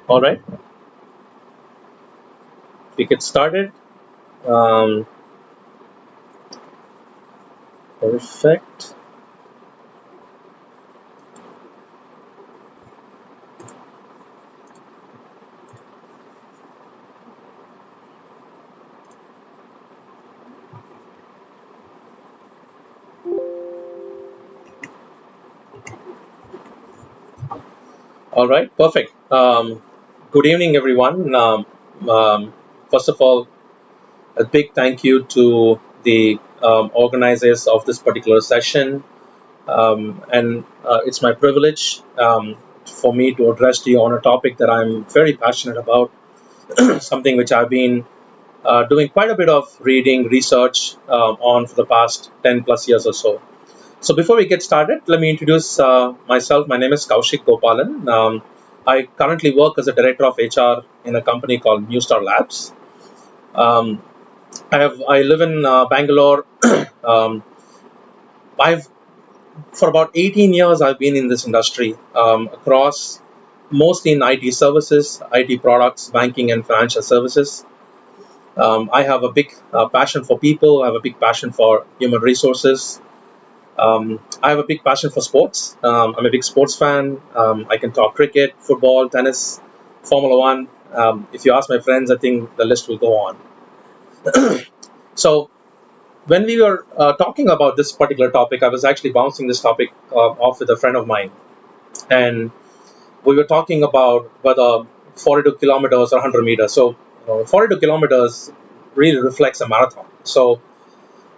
All right, we get started. Um, Perfect. All right, perfect. Good evening, everyone. First of all, a big thank you to the organizers of this particular session. And it's my privilege for me to address to you on a topic that I'm very passionate about, something which I've been doing quite a bit of reading, research on for the past 10 plus years or so. So before we get started, let me introduce myself. My name is Kaushik Gopalan. I currently work as a director of HR in a company called Neustar Labs. Um, I live in Bangalore. um, I've For about 18 years I've been in this industry across mostly in IT services, IT products, banking, and financial services. I have a big passion for people. I have a big passion for human resources. I have a big passion for sports. I'm a big sports fan. I can talk cricket, football, tennis, Formula One. If you ask my friends, I think the list will go on. So when we were talking about this particular topic, I was actually bouncing this topic off with a friend of mine, and we were talking about whether 42 kilometers or 100 meters. So 42 kilometers really reflects a marathon. So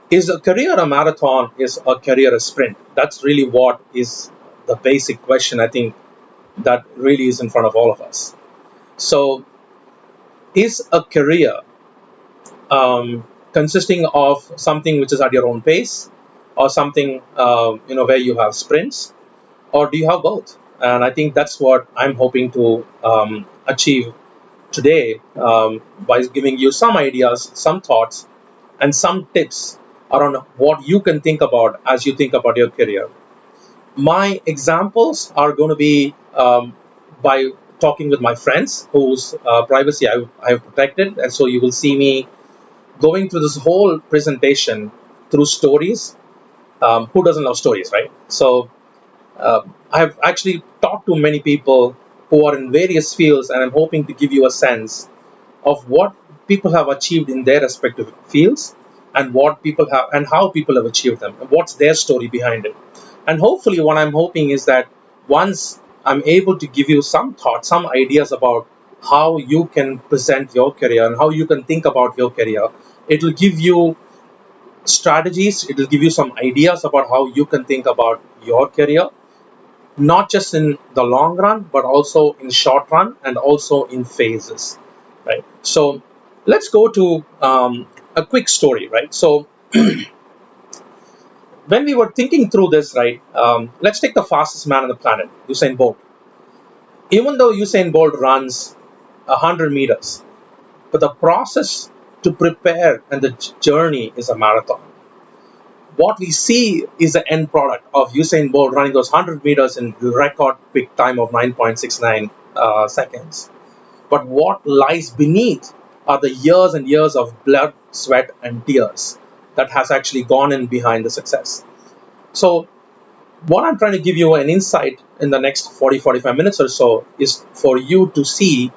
is a career a marathon? Is a career a sprint? That's really what is the basic question, I think, that really is in front of all of us. So is a career consisting of something which is at your own pace, or something where you have sprints, or do you have both? And I think that's what I'm hoping to achieve today, by giving you some ideas, some thoughts, and some tips around what you can think about as you think about your career. My examples are going to be by talking with my friends whose privacy I have protected. And so you will see me going through this whole presentation through stories. Who doesn't love stories, right? So I have actually talked to many people who are in various fields, and I'm hoping to give you a sense of what people have achieved in their respective fields, and what people have and how people have achieved them, and what's their story behind it. And hopefully what I'm hoping is that once I'm able to give you some thoughts, some ideas about how you can present your career and how you can think about your career, it will give you strategies, it will give you some ideas about how you can think about your career, not just in the long run, but also in short run, and also in phases, right? So let's go to a quick story, right? So when we were thinking through this, right, let's take the fastest man on the planet, Usain Bolt. Even though Usain Bolt runs 100 meters, but the process to prepare and the journey is a marathon. What we see is the end product of Usain Bolt running those 100 meters in record quick time of 9.69 seconds. But what lies beneath are the years and years of blood, sweat, and tears that has actually gone in behind the success. So what I'm trying to give you an insight in the next 40-45 minutes or so is for you to see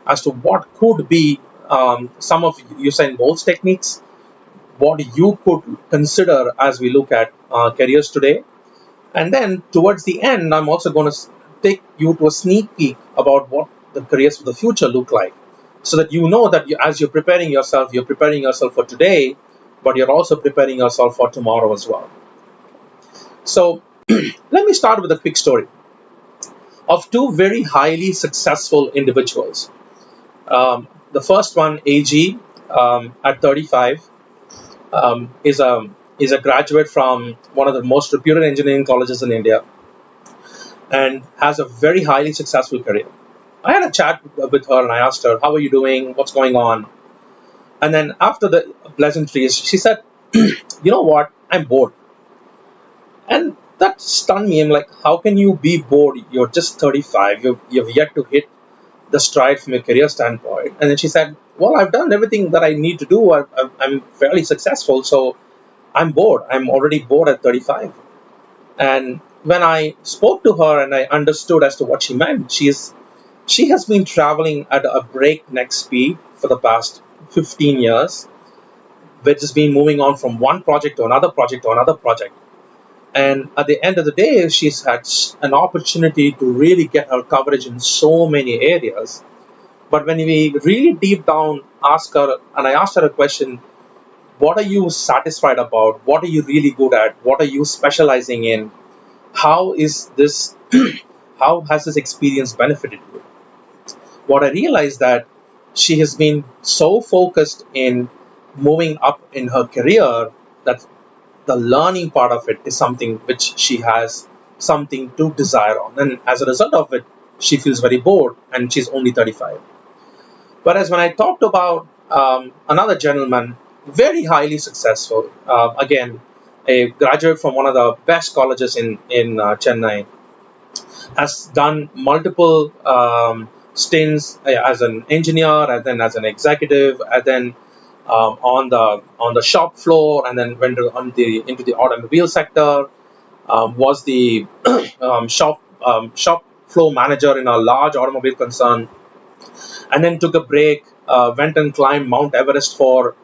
as to what could be some of Usain Bolt's techniques, what you could consider as we look at careers today. And then towards the end, I'm also going to take you to a sneak peek about what the careers of the future look like, so that you know that as you're preparing yourself for today, but you're also preparing yourself for tomorrow as well. So let me start with a quick story of two very highly successful individuals. The first one, AG, at 35, is a graduate from one of the most reputed engineering colleges in India and has a very highly successful career. I had a chat with her and I asked her, "How are you doing? What's going on?" And then after the pleasantries, she said, "You know what? I'm bored." And that stunned me. I'm like, "How can you be bored? You're just 35. You've yet to hit the stride from a career standpoint." And then she said, "Well, I've done everything that I need to do. I'm fairly successful, so I'm bored. I'm already bored at 35." And when I spoke to her and I understood as to what she meant, she has been traveling at a breakneck speed for the past 15 years, which has been moving on from one project to another project to another project. And at the end of the day, she's had an opportunity to really get her coverage in so many areas. But when we really deep down ask her, and I asked her a question, what are you satisfied about? What are you really good at? What are you specializing in? How is this? How has this experience benefited you? What I realized that she has been so focused in moving up in her career that the learning part of it is something which she has something to desire on. And as a result of it, she feels very bored and she's only 35. Whereas when I talked about another gentleman, very highly successful, again, a graduate from one of the best colleges in Chennai, has done multiple stints as an engineer, and then as an executive, and then on the shop floor, and then went into the automobile sector. Was the shop floor manager in a large automobile concern, and then took a break, went and climbed Mount Everest for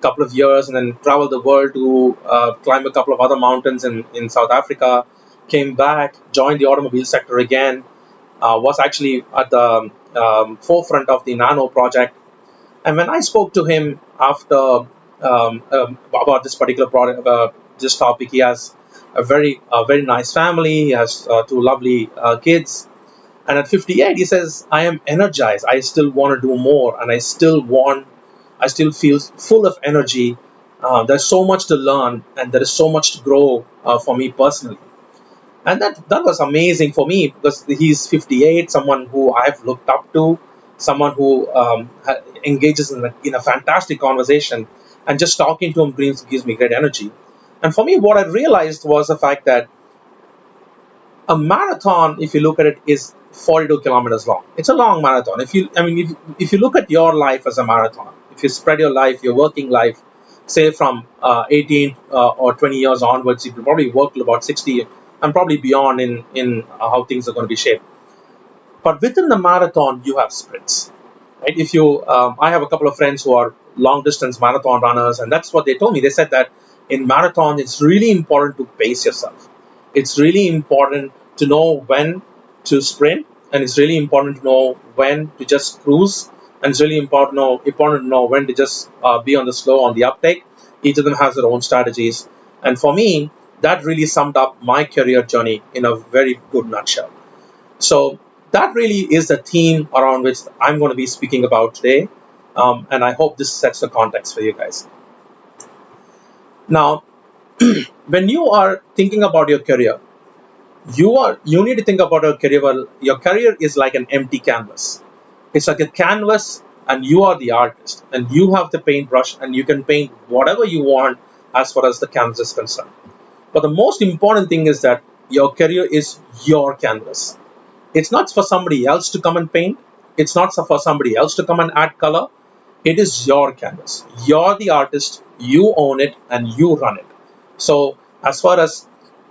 couple of years, and then traveled the world to climb a couple of other mountains in South Africa, came back, joined the automobile sector again, was actually at the forefront of the Nano project. And when I spoke to him after about this particular product, this topic, he has a very nice family, he has two lovely kids, and at 58, he says, "I am energized. I still want to do more, and I still feel full of energy. There's so much to learn, and there is so much to grow for me personally." And that was amazing for me because he's 58, someone who I've looked up to, someone who engages in a fantastic conversation, and just talking to him gives me great energy. And for me, what I realized was the fact that a marathon, if you look at it, is 42 kilometers long. It's a long marathon. If you look at your life as a marathon, if you spread your life, your working life, say from 18 or 20 years onwards, you will probably work till about 60 and probably beyond in how things are going to be shaped. But within the marathon, you have sprints, right? If you, I have a couple of friends who are long distance marathon runners, and that's what they told me. They said that in marathon, it's really important to pace yourself. It's really important to know when to sprint, and it's really important to know when to just cruise, and it's really important to know when to just be on the slow, on the uptake. Each of them has their own strategies, and for me, that really summed up my career journey in a very good nutshell. So that really is the theme around which I'm going to be speaking about today, and I hope this sets the context for you guys. Now, when you are thinking about your career, You need to think about your career. Well, your career is like an empty canvas. It's like a canvas, and you are the artist, and you have the paintbrush, and you can paint whatever you want as far as the canvas is concerned. But the most important thing is that your career is your canvas. It's not for somebody else to come and paint. It's not for somebody else to come and add color. It is your canvas. You're the artist. You own it and you run it. So as far as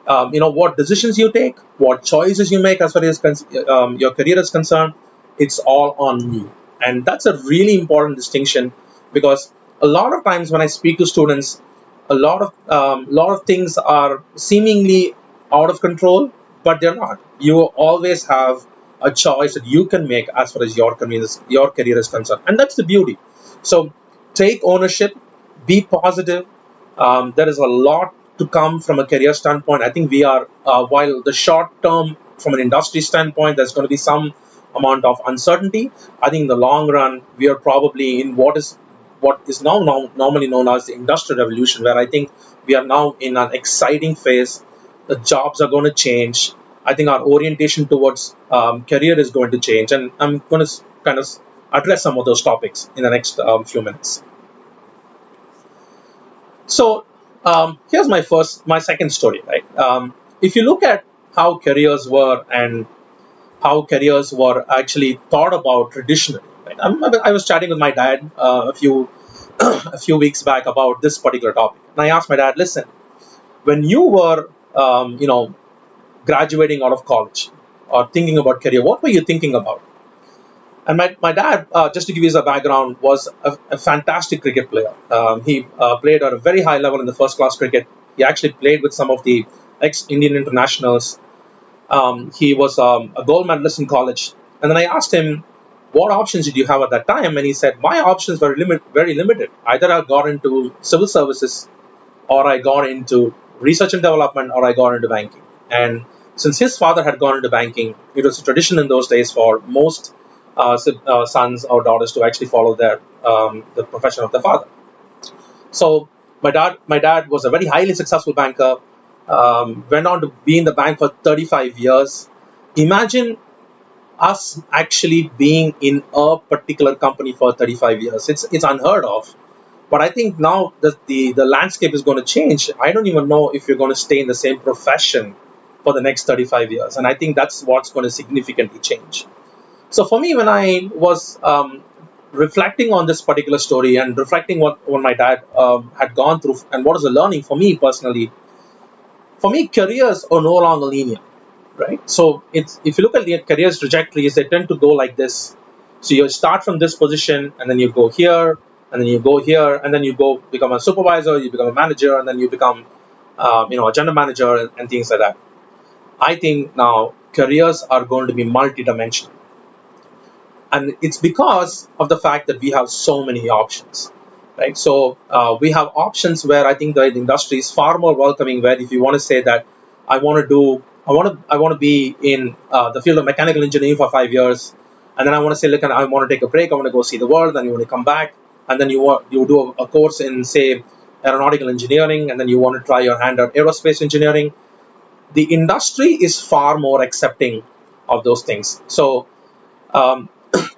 what decisions you take, what choices you make as far as your career is concerned, it's all on you. And that's a really important distinction, because a lot of times when I speak to students, a lot of things are seemingly out of control, but they're not. You always have a choice that you can make as far as your convenience, your career is concerned, and that's the beauty. So take ownership, be positive. There is a lot to come from a career standpoint. I think we are, while the short term from an industry standpoint, there's going to be some amount of uncertainty. I think in the long run, we are probably in what is now normally known as the industrial revolution, where I think we are now in an exciting phase. The jobs are going to change. I think our orientation towards career is going to change, and I'm going to kind of address some of those topics in the next few minutes. So here's my second story. Right, if you look at how careers were and how careers were actually thought about traditionally. Right? I was chatting with my dad a few a few weeks back about this particular topic, and I asked my dad, "Listen, when you were graduating out of college or thinking about career, what were you thinking about?" And my dad, just to give you a background, was a fantastic cricket player. He played at a very high level in the first class cricket. He actually played with some of the ex-Indian internationals. He was a gold medalist in college. And then I asked him, what options did you have at that time? And he said, my options were very limited. Either I got into civil services, or I got into research and development, or I got into banking. And since his father had gone into banking, it was a tradition in those days for most sons or daughters to actually follow the profession of their father. So my dad was a very highly successful banker. Went on to be in the bank for 35 years. Imagine us actually being in a particular company for 35 years. It's unheard of. But I think now that the landscape is going to change. I don't even know if you're going to stay in the same profession for the next 35 years. And I think that's what's going to significantly change. So for me, when I was reflecting on this particular story and reflecting what my dad had gone through and what was the learning for me personally, for me, careers are no longer linear, right? So it's, if you look at the careers trajectories, they tend to go like this. So you start from this position, and then you go here, and then you go here, and then you go become a supervisor, you become a manager, and then you become, a general manager, and things like that. I think now careers are going to be multidimensional, and it's because of the fact that we have so many options, right? So we have options where I think the industry is far more welcoming, where if you want to say that I want to be in the field of mechanical engineering for 5 years, and then I want to say, look, I want to take a break, I want to go see the world, then you want to come back, and then you do a course in, say, aeronautical engineering, and then you want to try your hand at aerospace engineering. The industry is far more accepting of those things. So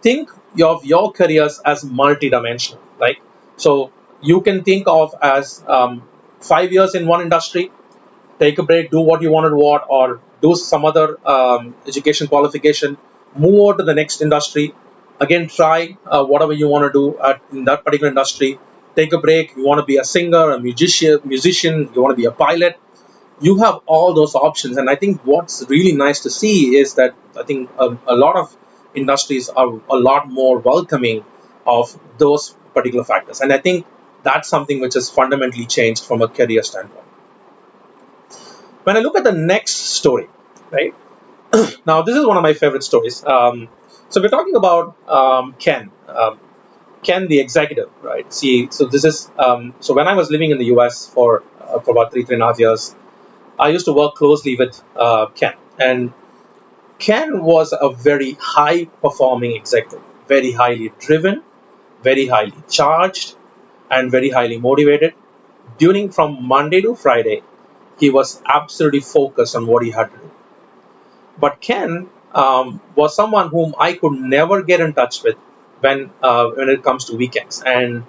think of your careers as multidimensional, right? So you can think of as 5 years in one industry, take a break, do what you want to what, or do some other education qualification, move over to the next industry, again try whatever you want to do in that particular industry, take a break. You want to be a singer, a musician, you want to be a pilot. You have all those options, and I think what's really nice to see is that I think a lot of industries are a lot more welcoming of those particular factors, and I think that's something which has fundamentally changed from a career standpoint. When I look at the next story, right, now this is one of my favorite stories. So we're talking about Ken the executive, right? See, so this is so when I was living in the US for about three and a half years, I used to work closely with Ken, and Ken was a very high performing executive, very highly driven, very highly charged, and very highly motivated. During from Monday to Friday, he was absolutely focused on what he had to do. But Ken was someone whom I could never get in touch with when it comes to weekends. And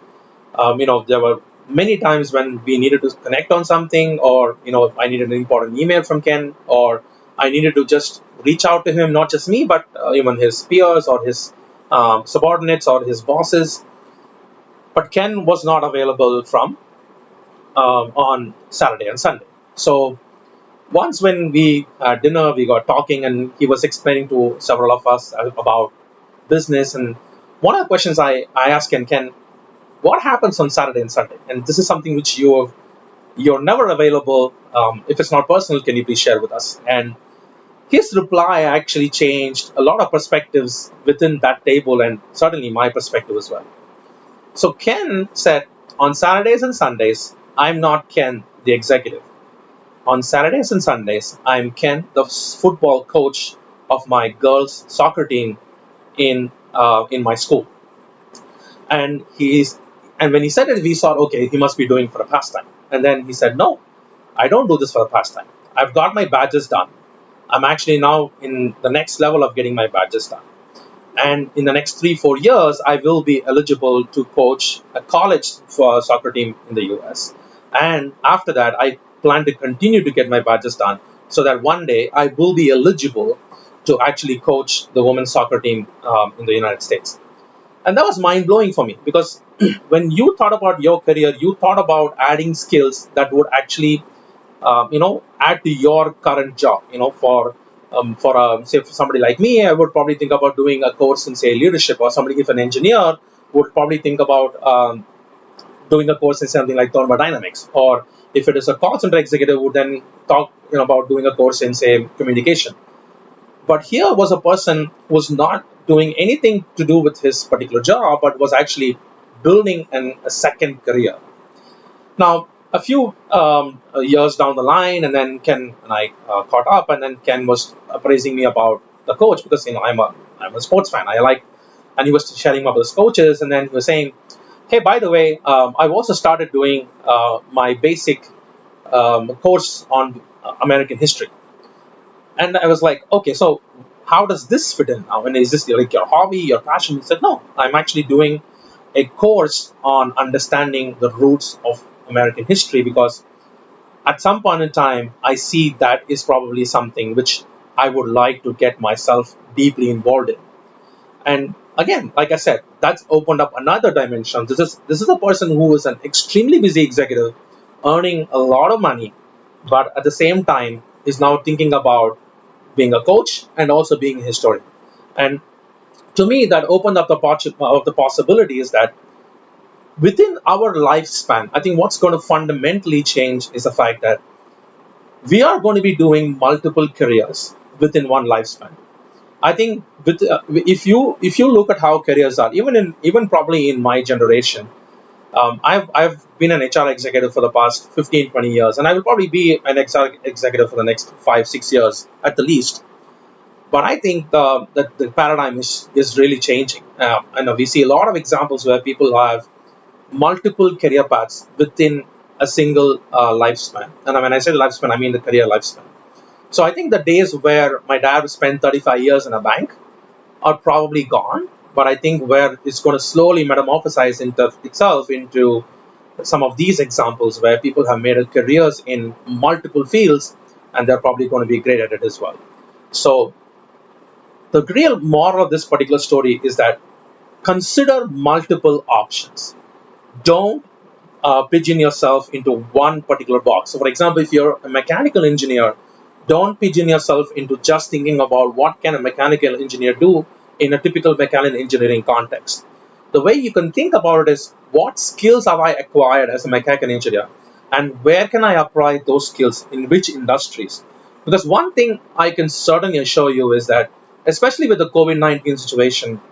there were many times when we needed to connect on something, or I needed an important email from Ken, or I needed to just reach out to him, not just me, but even his peers or his subordinates or his bosses. But Ken was not available from on Saturday and Sunday. So once when we had dinner, we got talking, and he was explaining to several of us about business. And one of the questions I asked Ken, what happens on Saturday and Sunday? And this is something which you're never available. If it's not personal, can you please share with us? And his reply actually changed a lot of perspectives within that table, and certainly my perspective as well. So Ken said, on Saturdays and Sundays, I'm not Ken, the executive. On Saturdays and Sundays, I'm Ken, the football coach of my girls' soccer team in my school. And when he said it, we thought, okay, he must be doing for a pastime. And then he said, no, I don't do this for a pastime. I've got my badges done. I'm actually now in the next level of getting my badges done. And in the next 3-4 years, I will be eligible to coach a college for a soccer team in the US. And after that, I plan to continue to get my badges done so that one day I will be eligible to actually coach the women's soccer team in the United States. And that was mind blowing for me, because when you thought about your career, you thought about adding skills that would actually add to your current job. Say for somebody like me, I would probably think about doing a course in, say, leadership, or somebody, if an engineer, would probably think about doing a course in something like thermodynamics, or if it is a call center executive, would then talk about doing a course in, say, communication. But here was a person who was not doing anything to do with his particular job, but was actually building a second career. Now, a few years down the line, and then Ken and I caught up, and then Ken was praising me about the coach, because I'm a sports fan. And he was sharing about his coaches, and then he was saying, "Hey, by the way, I've also started doing my basic course on American history." And I was like, "Okay, so how does this fit in now? And is this like your hobby, your passion?" He said, "No, I'm actually doing a course on understanding the roots of American history, because at some point in time, I see that is probably something which I would like to get myself deeply involved in." And again, like I said, that's opened up another dimension. This is a person who is an extremely busy executive, earning a lot of money, but at the same time is now thinking about being a coach and also being a historian. And to me, that opened up the possibilities that within our lifespan, I think what's going to fundamentally change is the fact that we are going to be doing multiple careers within one lifespan. I think if you look at how careers are, even probably in my generation, I've been an HR executive for the past 15-20 years, and I will probably be an HR executive for the next 5-6 years at the least. But I think the paradigm is really changing. We see a lot of examples where people have multiple career paths within a single lifespan. And when I say lifespan, I mean the career lifespan. So I think the days where my dad spent 35 years in a bank are probably gone. But I think where it's going to slowly metamorphosize itself into some of these examples where people have made careers in multiple fields, and they're probably going to be great at it as well. So the real moral of this particular story is that consider multiple options. Don't pigeon yourself into one particular box. So, for example, if you're a mechanical engineer, don't pigeon yourself into just thinking about what can a mechanical engineer do in a typical mechanical engineering context. The way you can think about it is, what skills have I acquired as a mechanical engineer, and where can I apply those skills in which industries? Because one thing I can certainly assure you is that, especially with the COVID-19 situation,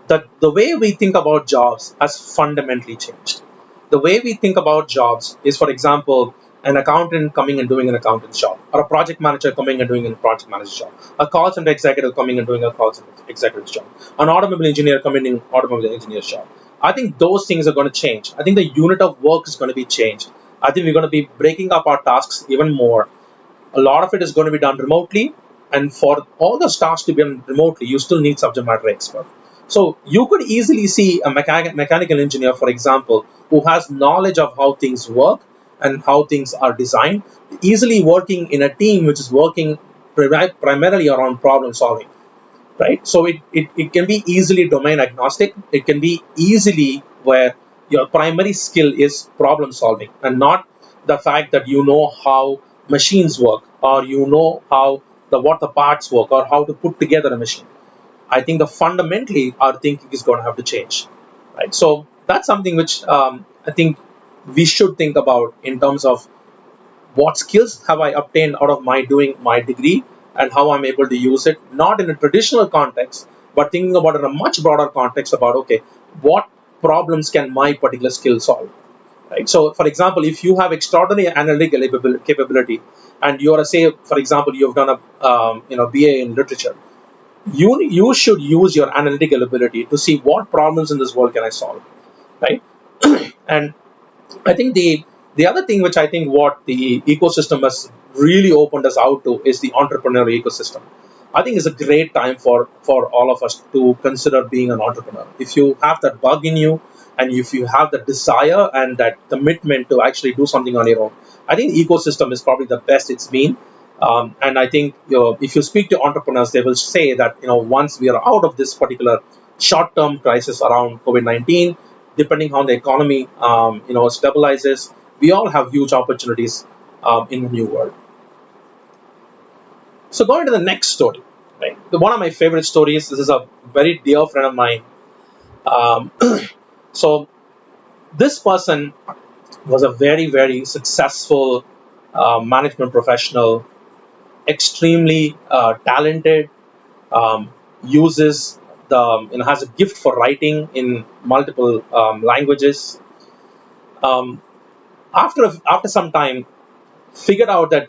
that the way we think about jobs has fundamentally changed. The way we think about jobs is, for example, an accountant coming and doing an accountant's job, or a project manager coming and doing a project manager's job, a call center executive coming and doing a call center executive's job, an automobile engineer coming in automobile engineer's job. I think those things are going to change. I think the unit of work is going to be changed. I think we're going to be breaking up our tasks even more. A lot of it is going to be done remotely. And for all the tasks to be done remotely, you still need subject matter expert. So you could easily see a mechanical engineer, for example, who has knowledge of how things work and how things are designed, easily working in a team which is working primarily around problem solving, right? So it can be easily domain agnostic. It can be easily where your primary skill is problem solving and not the fact that you know how machines work, or you know how what the parts work, or how to put together a machine. I think the fundamentally our thinking is going to have to change, right? So that's something which I think we should think about in terms of what skills have I obtained out of my doing my degree, and how I'm able to use it, not in a traditional context, but thinking about it in a much broader context about, okay, what problems can my particular skill solve, right? So, for example, if you have extraordinary analytical capability, and you are, say, for example, you've done a BA in literature, you should use your analytical ability to see what problems in this world can I solve, right? And I think the other thing which I think what the ecosystem has really opened us out to is the entrepreneurial ecosystem. I think it's a great time for all of us to consider being an entrepreneur. If you have that bug in you, and if you have the desire and that commitment to actually do something on your own, I think the ecosystem is probably the best it's been. And I think, if you speak to entrepreneurs, they will say that, once we are out of this particular short-term crisis around COVID-19, depending on the economy, stabilizes, we all have huge opportunities in the new world. So going to the next story, right? One of my favorite stories. This is a very dear friend of mine. Um, so this person was a very, very successful management professional, extremely talented, uses has a gift for writing in multiple languages. Um, after some time, figured out that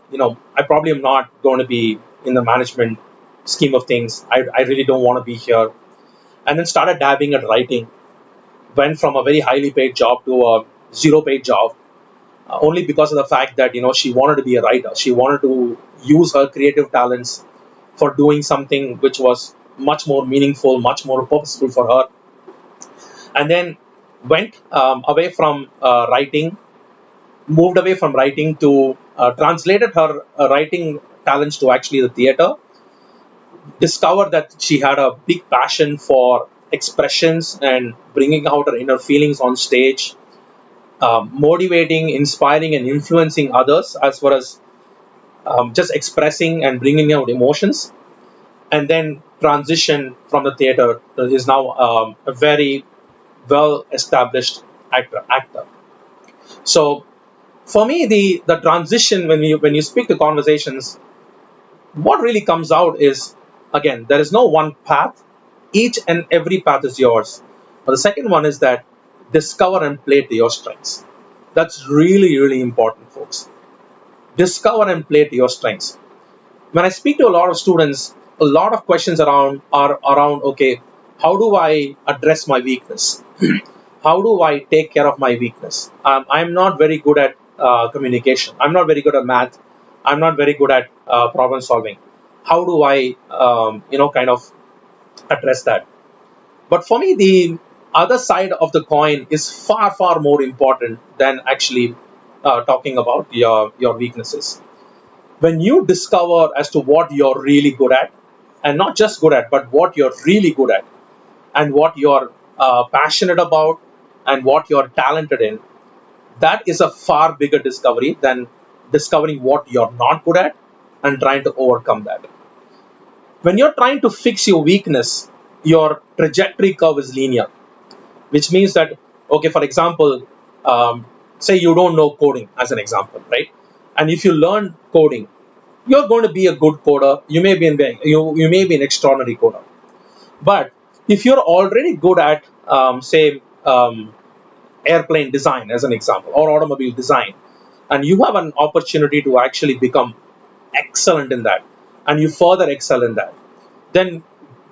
I probably am not going to be in the management scheme of things. I really don't want to be here, and then started dabbing at writing. Went from a very highly paid job to a zero paid job, only because of the fact that she wanted to be a writer. She wanted to use her creative talents for doing something which was much more meaningful, much more purposeful for her. And then went away from writing, moved away from writing to translated her writing talents to actually the theater. Discovered that she had a big passion for expressions and bringing out her inner feelings on stage, motivating, inspiring, and influencing others as far as just expressing and bringing out emotions. And then transition from the theater, is now a very well established actor. So for me, the transition, when you speak to conversations, what really comes out is, again, there is no one path. Each and every path is yours. But the second one is that discover and play to your strengths. That's really, really important, folks. Discover and play to your strengths. When I speak to a lot of students, a lot of questions are around, okay, how do I address my weakness? How do I take care of my weakness? I'm not very good at communication. I'm not very good at math. I'm not very good at problem solving. How do I, kind of address that? But for me, the other side of the coin is far, far more important than actually talking about your weaknesses. When you discover as to what you're really good at, and not just good at, but what you're really good at, and what you're passionate about, and what you're talented in, that is a far bigger discovery than discovering what you're not good at and trying to overcome that. When you're trying to fix your weakness, your trajectory curve is linear, which means that, okay, for example, say you don't know coding as an example, right? And if you learn coding, you're going to be a good coder. You may be an extraordinary coder. But if you're already good at, say, airplane design as an example, or automobile design, and you have an opportunity to actually become excellent in that, and you further excel in that, then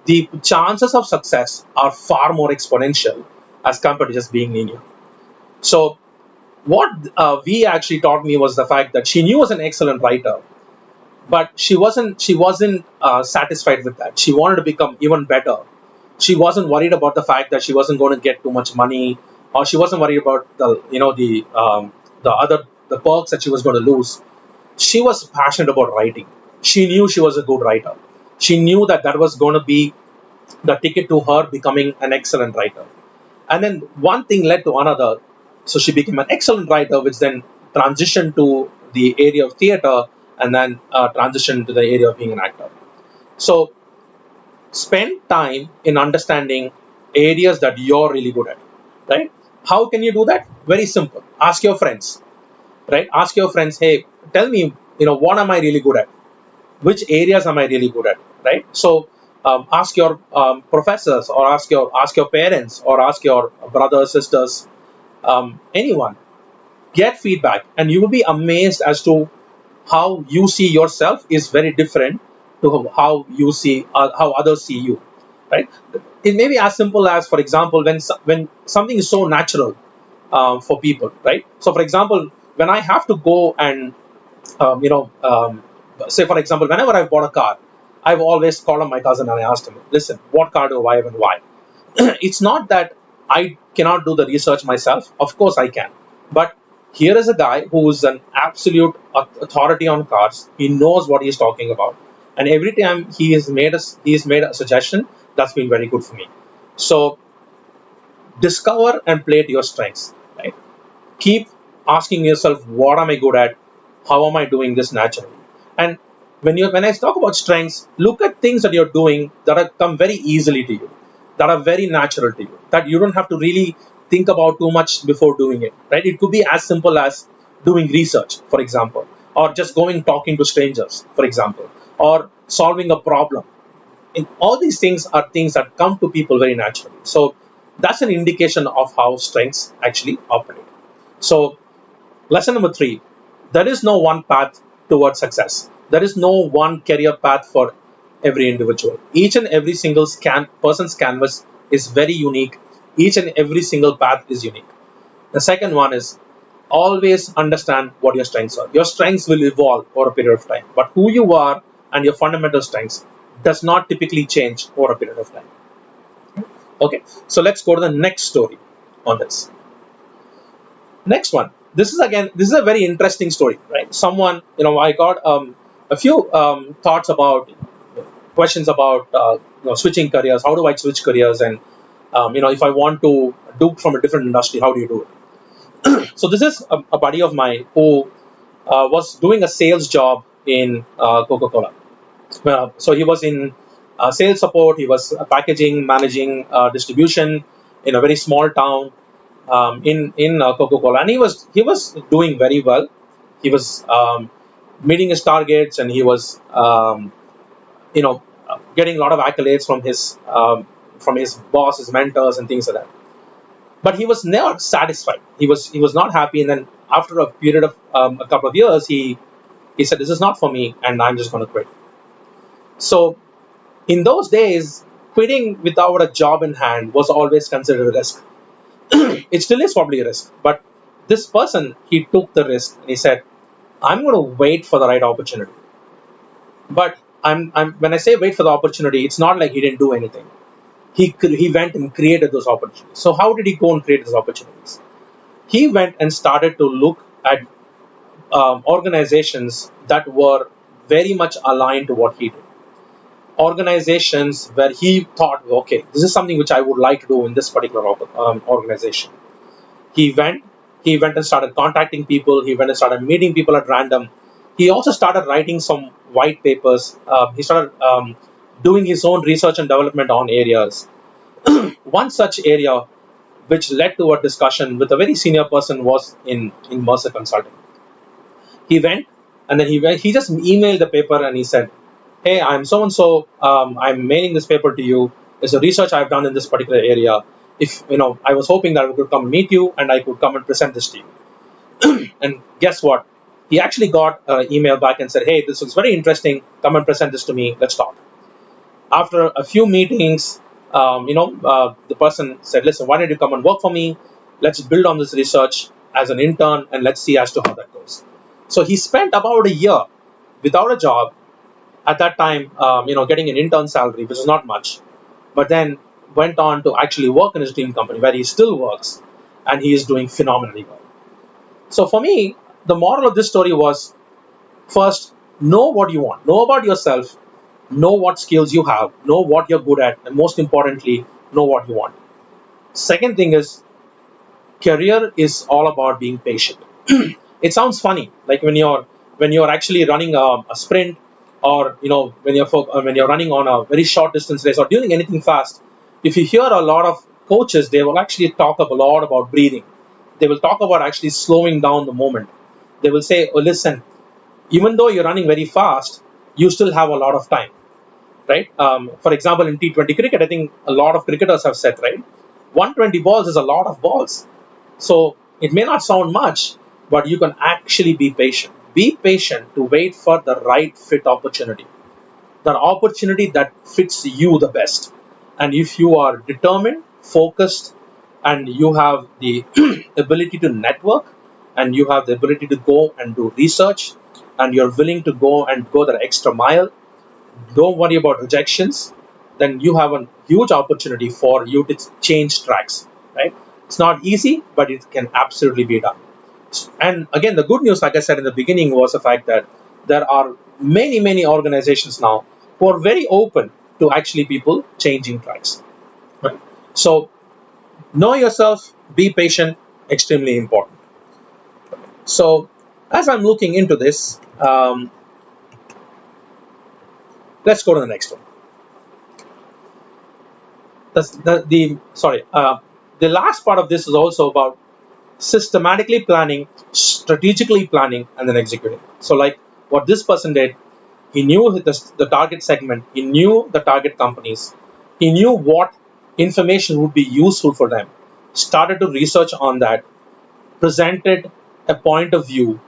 the chances of success are far more exponential as compared to just being linear. So what we actually taught me was the fact that she knew as an excellent writer, but she wasn't satisfied with that. She wanted to become even better. She wasn't worried about the fact that she wasn't going to get too much money, or she wasn't worried about the perks that she was going to lose. She was passionate about writing. She knew she was a good writer. She knew that that was going to be the ticket to her becoming an excellent writer. And then one thing led to another. So she became an excellent writer, which then transitioned to the area of theater, and then transitioned to the area of being an actor. So spend time in understanding areas that you're really good at, right? How can you do that? Very simple. Ask your friends, right? Ask your friends, hey, tell me, what am I really good at? Which areas am I really good at, right? So ask your professors, or ask your parents, or ask your brothers, sisters, anyone. Get feedback, and you will be amazed as to how you see yourself is very different to how others see you, right? It may be as simple as, for example, when something is so natural for people, right? So for example, when I have to go and say, for example, whenever I bought a car, I've always called on my cousin and I asked him, listen, what car do I have and why? It's not that I cannot do the research myself. Of course I can. But here is a guy who is an absolute authority on cars. He knows what he's talking about. And every time he has made a suggestion, that's been very good for me. So discover and play to your strengths, right? Keep asking yourself, what am I good at? How am I doing this naturally? And when I talk about strengths, look at things that you're doing that have come very easily to you, that are very natural to you, that you don't have to really think about too much before doing it, right? It could be as simple as doing research, for example, or just going talking to strangers, for example, or solving a problem. And all these things are things that come to people very naturally. So that's an indication of how strengths actually operate. So lesson number 3, there is no one path towards success. There is no one career path for every individual. Each and every single person's canvas is very unique. Each and every single path is unique. The second one is always understand what your strengths are. Your strengths will evolve over a period of time, but who you are and your fundamental strengths does not typically change over a period of time. Okay, so let's go to the next story on this. Next one. This is a very interesting story, right? Someone, I got a few thoughts about questions about switching careers. How do I switch careers? And if I want to do from a different industry, how do you do it? So this is a buddy of mine who was doing a sales job in Coca-Cola. So he was in sales support. He was packaging, managing distribution in a very small town in Coca-Cola, and he was doing very well. He was meeting his targets, and he was getting a lot of accolades from his boss, his mentors, and things like that. But he was never satisfied. He was not happy, and then after a period of a couple of years, he said, "This is not for me, and I'm just going to quit." So in those days, quitting without a job in hand was always considered a risk. It still is probably a risk, but this person, he took the risk and he said, I'm going to wait for the right opportunity. But when I say wait for the opportunity, it's not like he didn't do anything. He went and created those opportunities. So how did he go and create those opportunities? He went and started to look at organizations that were very much aligned to what he did. Organizations where he thought, okay, this is something which I would like to do in this particular organization. He went, he went and started contacting people. He went and started meeting people at random. He also started writing some white papers. He started doing his own research and development on areas. One such area which led to a discussion with a very senior person was in Mercer Consulting. He went, and then he just emailed the paper and he said, hey, I'm so and so, I'm mailing this paper to you. It's a research I've done in this particular area. If I was hoping that I could come meet you and I could come and present this to you. And guess what? He actually got an email back and said, hey, this looks very interesting. Come and present this to me. Let's talk. After a few meetings, the person said, listen, why don't you come and work for me? Let's build on this research as an intern, and let's see as to how that goes. So he spent about a year without a job at that time, getting an intern salary, which is not much, but then went on to actually work in his dream company where he still works and he is doing phenomenally well. So for me, the moral of this story was, first, know what you want, know about yourself, know what skills you have, know what you're good at, and most importantly, know what you want. Second thing is, career is all about being patient. It sounds funny, like when you're actually running a sprint, or when you're running on a very short distance race or doing anything fast. If you hear a lot of coaches, they will actually talk a lot about breathing. They will talk about actually slowing down the moment. They will say, oh, listen, even though you're running very fast, you still have a lot of time, right? For example, in T20 cricket, I think a lot of cricketers have said, right, 120 balls is a lot of balls. So it may not sound much, but you can actually be patient. Be patient to wait for the right fit opportunity, the opportunity that fits you the best. And if you are determined, focused, and you have the ability to network, and you have the ability to go and do research, and you're willing to go and go the extra mile, don't worry about rejections, then you have a huge opportunity for you to change tracks, right? It's not easy, but it can absolutely be done. And again, the good news, like I said in the beginning, was the fact that there are many, many organizations now who are very open to actually people changing tracks. Right? So know yourself, be patient, extremely important. So as I'm looking into this, let's go to the next one. The last part of this is also about systematically planning, strategically planning, and then executing. So like what this person did, he knew the target segment, he knew the target companies, he knew what information would be useful for them, started to research on that, presented a point of view,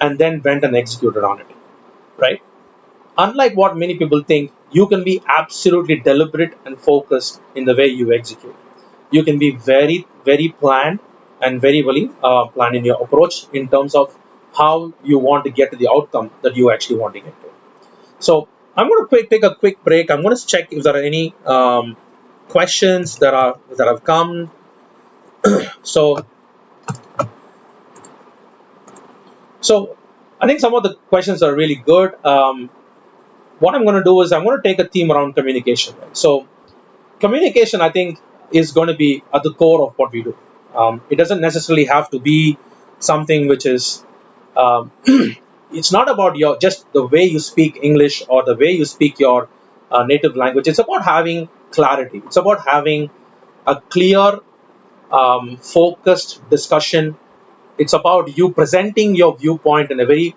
and then went and executed on it, right? Unlike what many people think, you can be absolutely deliberate and focused in the way you execute. You can be very, very planned and very well planned in your approach in terms of how you want to get to the outcome that you actually want to get to. So I'm going to take a quick break. I'm going to check if there are any questions that have come. So I think some of the questions are really good. What I'm going to do is I'm going to take a theme around communication. Right? So communication, I think, is going to be at the core of what we do. It doesn't necessarily have to be something which is it's not about your just the way you speak English or the way you speak your native language. It's about having clarity. It's about having a clear, focused discussion. It's about you presenting your viewpoint in a very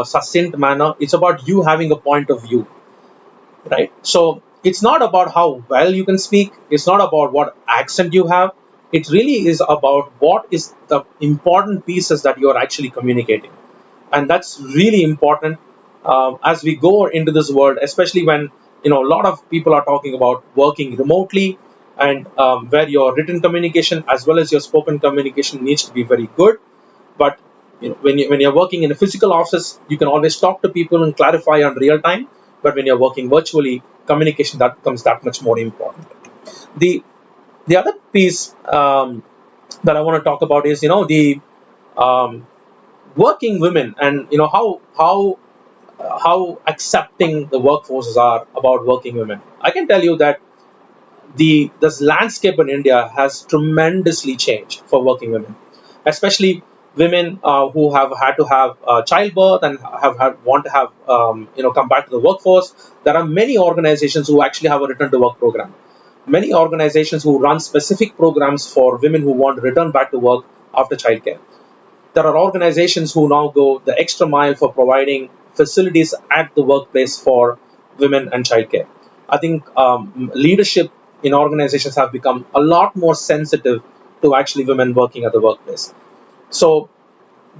succinct manner. It's about you having a point of view, right? So it's not about how well you can speak. It's not about what accent you have. It really is about what is the important pieces that you are actually communicating. And that's really important as we go into this world, especially when a lot of people are talking about working remotely, and where your written communication as well as your spoken communication needs to be very good. But when you're working in a physical office, you can always talk to people and clarify on real time. But when you're working virtually, communication that becomes that much more important. The other piece that I want to talk about is the um, working women, and how accepting the workforces are about working women. I can tell you that this landscape in India has tremendously changed for working women, especially women who have had to have childbirth and want to have come back to the workforce. There are many organizations who actually have a return to work program. Many organizations who run specific programs for women who want to return back to work after childcare. There are organizations who now go the extra mile for providing facilities at the workplace for women and childcare. I think leadership in organizations have become a lot more sensitive to actually women working at the workplace. So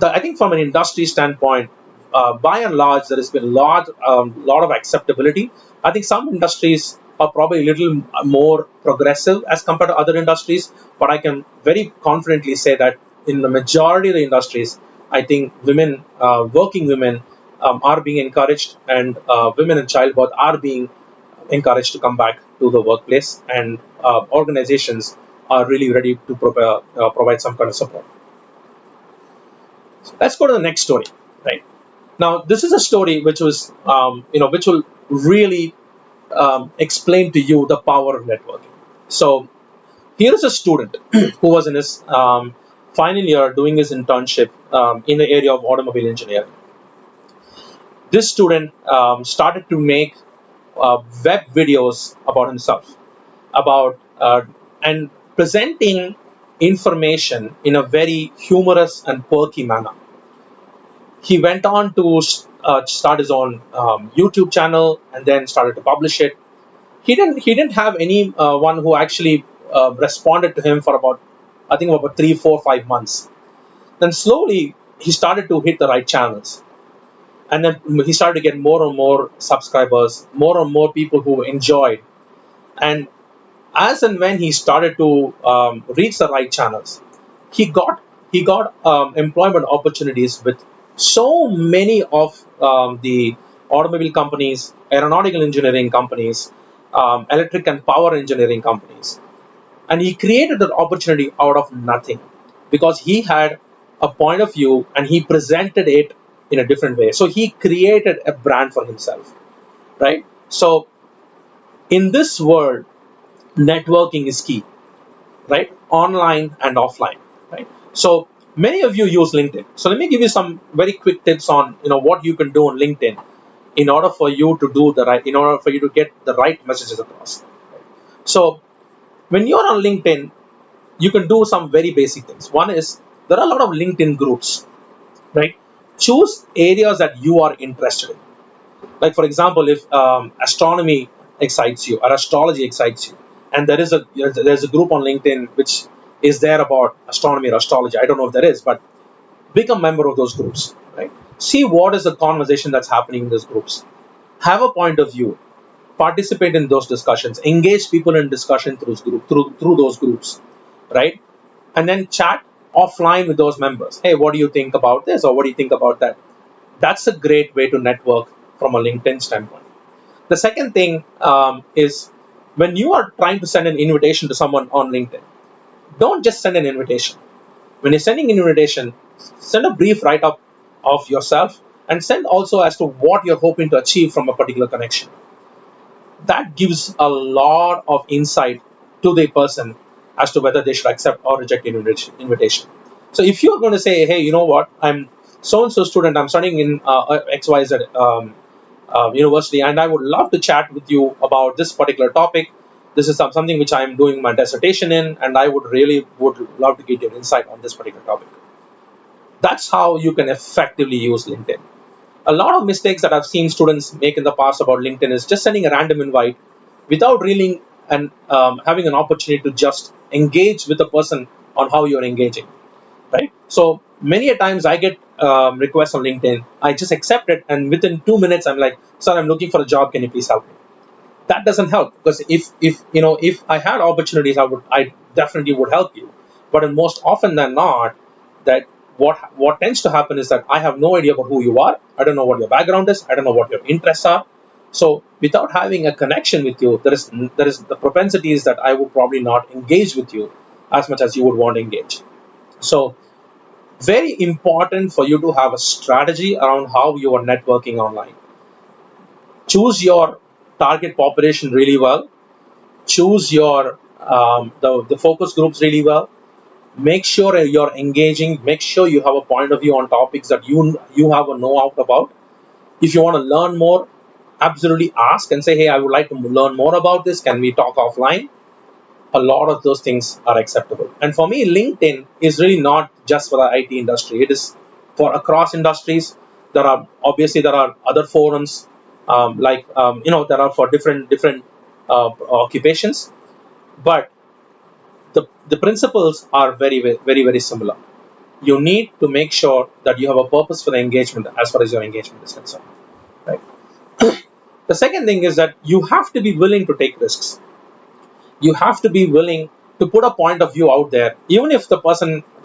I think from an industry standpoint, by and large, there has been a lot of acceptability. I think some industries are probably a little more progressive as compared to other industries, but I can very confidently say that in the majority of the industries, I think working women, are being encouraged, and women in childbirth are being encouraged to come back to the workplace, and organizations are really ready to provide some kind of support. So let's go to the next story. Right now, this is a story which was, which will really explain to you the power of networking. So here is a student who was in his final year doing his internship in the area of automobile engineering. This student started to make web videos about himself, about and presenting information in a very humorous and quirky manner. He went on to start his own YouTube channel and then started to publish it. He didn't have any one who actually responded to him for about, I think, about 3, 4, 5 months. Then slowly he started to hit the right channels, and then he started to get more and more subscribers, more and more people who enjoyed. And as and when he started to reach the right channels, he got employment opportunities with so many of the automobile companies, aeronautical engineering companies, electric and power engineering companies. And he created that opportunity out of nothing because he had a point of view and he presented it in a different way. So he created a brand for himself, right? So in this world, networking is key, right? Online and offline, right? So many of you use LinkedIn. So let me give you some very quick tips on what you can do on LinkedIn in order for you to do the right, in order for you to get the right messages across. So when you're on LinkedIn, you can do some very basic things. One is there are a lot of LinkedIn groups, right? Choose areas that you are interested in. Like for example, if astronomy excites you or astrology excites you, and there's a group on LinkedIn which is there about astronomy or astrology. I don't know if there is, but become a member of those groups, right? See what is the conversation that's happening in those groups. Have a point of view. Participate in those discussions. Engage people in discussion through those groups, right? And then chat offline with those members. Hey, what do you think about this, or what do you think about that? That's a great way to network from a LinkedIn standpoint. The second thing is when you are trying to send an invitation to someone on LinkedIn, don't just send an invitation. When you're sending an invitation, send a brief write-up of yourself and send also as to what you're hoping to achieve from a particular connection. That gives a lot of insight to the person as to whether they should accept or reject an invitation. So if you're going to say, hey, you know what, I'm so-and-so student, I'm studying in XYZ university, and I would love to chat with you about this particular topic. This is something which I'm doing my dissertation in, and I would love to get your insight on this particular topic. That's how you can effectively use LinkedIn. A lot of mistakes that I've seen students make in the past about LinkedIn is just sending a random invite without really and having an opportunity to just engage with the person on how you're engaging, right? So many a times I get requests on LinkedIn, I just accept it, and within 2 minutes I'm like, sir, I'm looking for a job, can you please help me? That doesn't help, because if I had opportunities, I definitely would help you. But most often than not, that what tends to happen is that I have no idea about who you are. I don't know what your background is. I don't know what your interests are. So without having a connection with you, there is the propensity is that I would probably not engage with you as much as you would want to engage. So very important for you to have a strategy around how you are networking online. Choose your target population really well. Choose your the focus groups really well. Make sure you're engaging. Make sure you have a point of view on topics that you have a know out about. If you want to learn more, absolutely ask and say, hey, I would like to learn more about this. Can we talk offline? A lot of those things are acceptable. And for me, LinkedIn is really not just for the IT industry. It is for across industries. There are other forums that are for different occupations, but the principles are very similar. You need to make sure that you have a purpose for the engagement as far as your engagement is concerned, right? The second thing is that you have to be willing to take risks. You have to be willing to put a point of view out there, even if the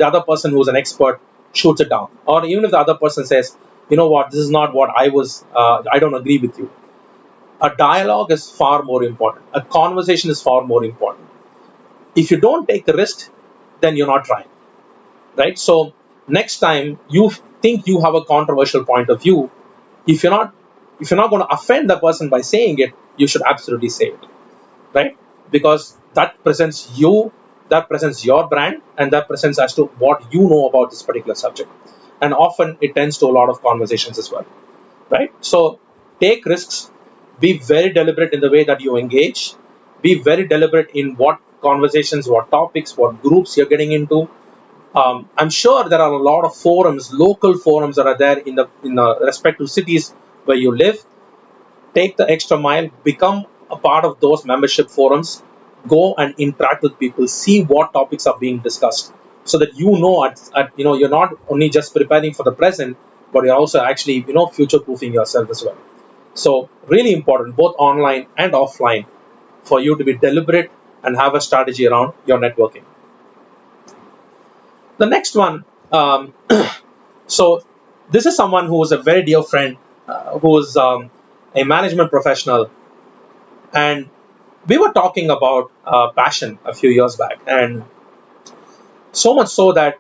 other person who's an expert shoots it down, or even if the other person says, you know what, this is not what I don't agree with you. A dialogue is far more important. A conversation is far more important. If you don't take the risk, then you're not trying, right? So next time you think you have a controversial point of view, if you're not going to offend the person by saying it, you should absolutely say it, right? Because that presents you, that presents your brand, and that presents as to what you know about this particular subject. And often it tends to a lot of conversations as well, right? So take risks, be very deliberate in the way that you engage, be very deliberate in what conversations, what topics, what groups you're getting into. I'm sure there are a lot of forums, local forums that are there in the respective cities where you live. Take the extra mile, become a part of those membership forums, go and interact with people, see what topics are being discussed, so that you know you're not only just preparing for the present, but you're also actually future proofing yourself as well. So really important, both online and offline, for you to be deliberate and have a strategy around your networking. The next one, so this is someone who is a very dear friend, who is a management professional, and we were talking about passion a few years back, and so much so that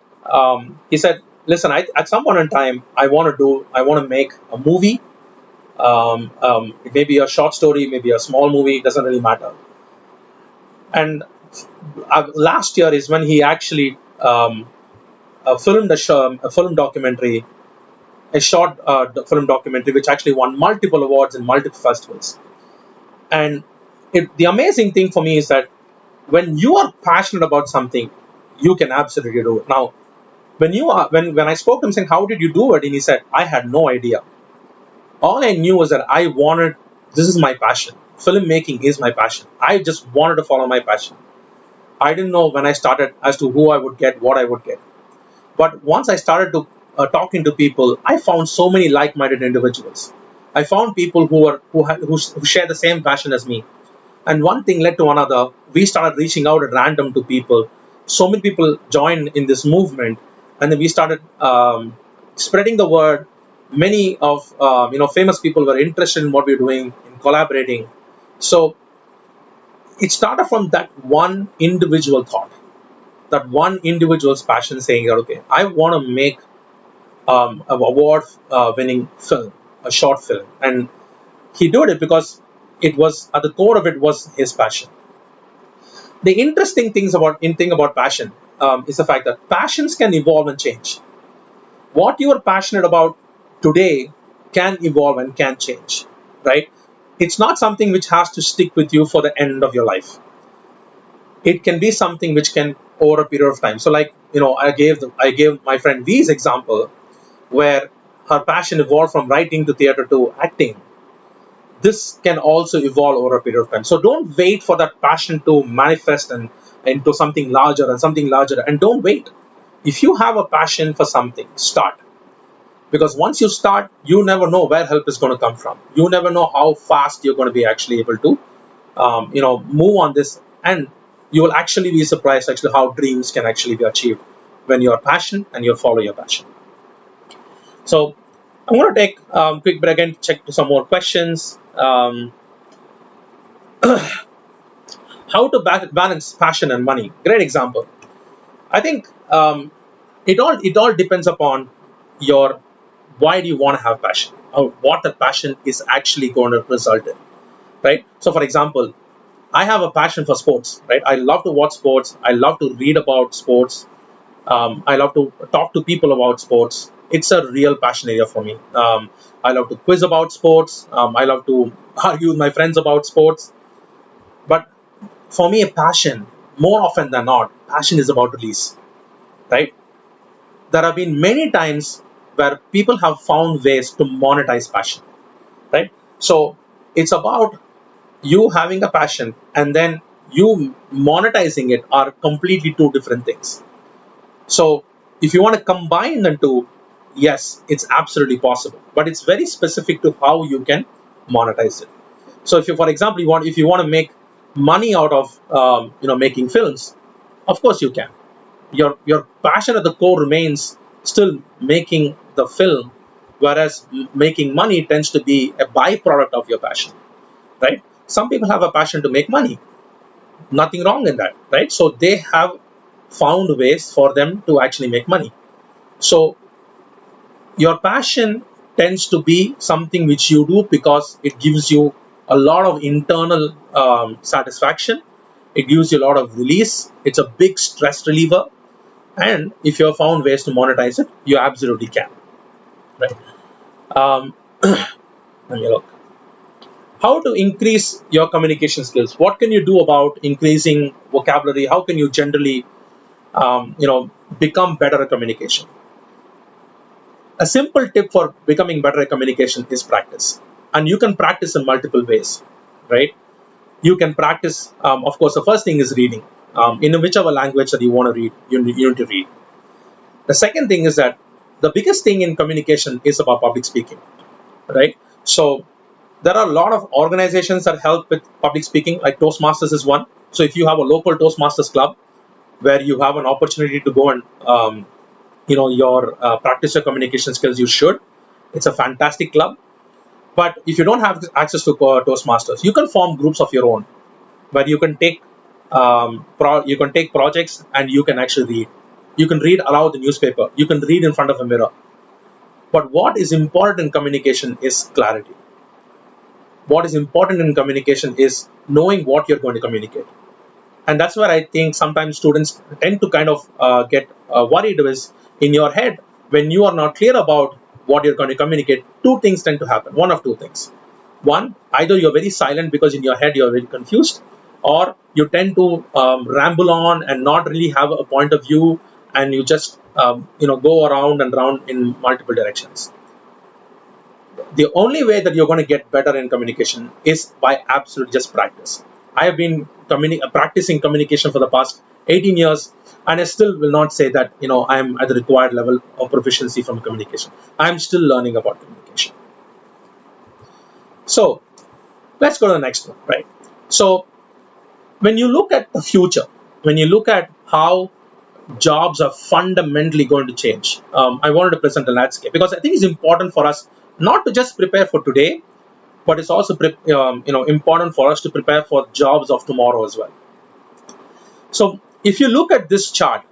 he said, "Listen, at some point in time, I want to make a movie. It may be a short story, maybe a small movie. It doesn't really matter." And last year is when he actually filmed a film documentary, a short film documentary, which actually won multiple awards in multiple festivals. And the amazing thing for me is that when you are passionate about something, you can absolutely do it. Now, when I spoke to him saying, "How did you do it?" and he said, "I had no idea. All I knew was that this is my passion. Filmmaking is my passion. I just wanted to follow my passion. I didn't know when I started as to who I would get, what I would get. But once I started to talking to people, I found so many like-minded individuals. I found people who share the same passion as me. And one thing led to another. We started reaching out at random to people. So many people joined in this movement, and then we started spreading the word. Many of famous people were interested in what we were doing, in collaborating. So it started from that one individual thought, that one individual's passion, saying that, okay, I want to make an award-winning film, a short film, and he did it because it was at the core of it was his passion. The interesting thing about passion is the fact that passions can evolve and change. What you are passionate about today can evolve and can change, right? It's not something which has to stick with you for the end of your life. It can be something which can over a period of time. So, like I gave my friend V's example, where her passion evolved from writing to theater to acting. This can also evolve over a period of time. So don't wait for that passion to manifest and into something larger and something larger. And don't wait. If you have a passion for something, start. Because once you start, you never know where help is going to come from. You never know how fast you're going to be actually able to, move on this. And you will actually be surprised actually how dreams can actually be achieved when you're passionate and you follow your passion. So I'm going to take a quick break and check some more questions. How to balance passion and money? Great example. I think it all depends upon your why do you want to have passion, or what the passion is actually going to result in, right? So, for example, I have a passion for sports, right? I love to watch sports. I love to read about sports. I love to talk to people about sports. It's a real passion area for me. I love to quiz about sports. I love to argue with my friends about sports. But for me, a passion, more often than not, passion is about release, right? There have been many times where people have found ways to monetize passion, right? So it's about you having a passion and then you monetizing it are completely two different things. So if you want to combine the two, yes, it's absolutely possible, but it's very specific to how you can monetize it. So if you, for example, if you want to make money out of making films, of course you can. Your passion at the core remains still making the film, whereas making money tends to be a byproduct of your passion, right? Some people have a passion to make money, nothing wrong in that, right? So they have found ways for them to actually make money. So your passion tends to be something which you do because it gives you a lot of internal satisfaction. It gives you a lot of release. It's a big stress reliever. And if you have found ways to monetize it, you absolutely can, right? Um, let me look. How to increase your communication skills? What can you do about increasing vocabulary? How can you generally, become better at communication? A simple tip for becoming better at communication is practice, and you can practice in multiple ways, right? You can practice. Of course, the first thing is reading. In whichever language that you want to read, you need to read. The second thing is that the biggest thing in communication is about public speaking, right? So there are a lot of organizations that help with public speaking, like Toastmasters is one. So if you have a local Toastmasters club where you have an opportunity to go and your practice your communication skills, you should. It's a fantastic club. But if you don't have access to Toastmasters, you can form groups of your own where you can take projects and you can actually read. You can read aloud the newspaper. You can read in front of a mirror. But what is important in communication is clarity. What is important in communication is knowing what you're going to communicate. And that's where I think sometimes students tend to kind of get worried is in your head when you are not clear about what you're going to communicate. Two things tend to happen. One of two things. One, either you're very silent because in your head you're very confused, or you tend to ramble on and not really have a point of view, and you just go around and round in multiple directions. The only way that you're going to get better in communication is by absolute just practice. I have been practicing communication for the past 18 years, and I still will not say that I'm at the required level of proficiency from communication. I'm still learning about communication. So let's go to the next one, right? So when you look at the future, when you look at how jobs are fundamentally going to change, I wanted to present a landscape because I think it's important for us not to just prepare for today, but it's also important for us to prepare for jobs of tomorrow as well. So if you look at this chart,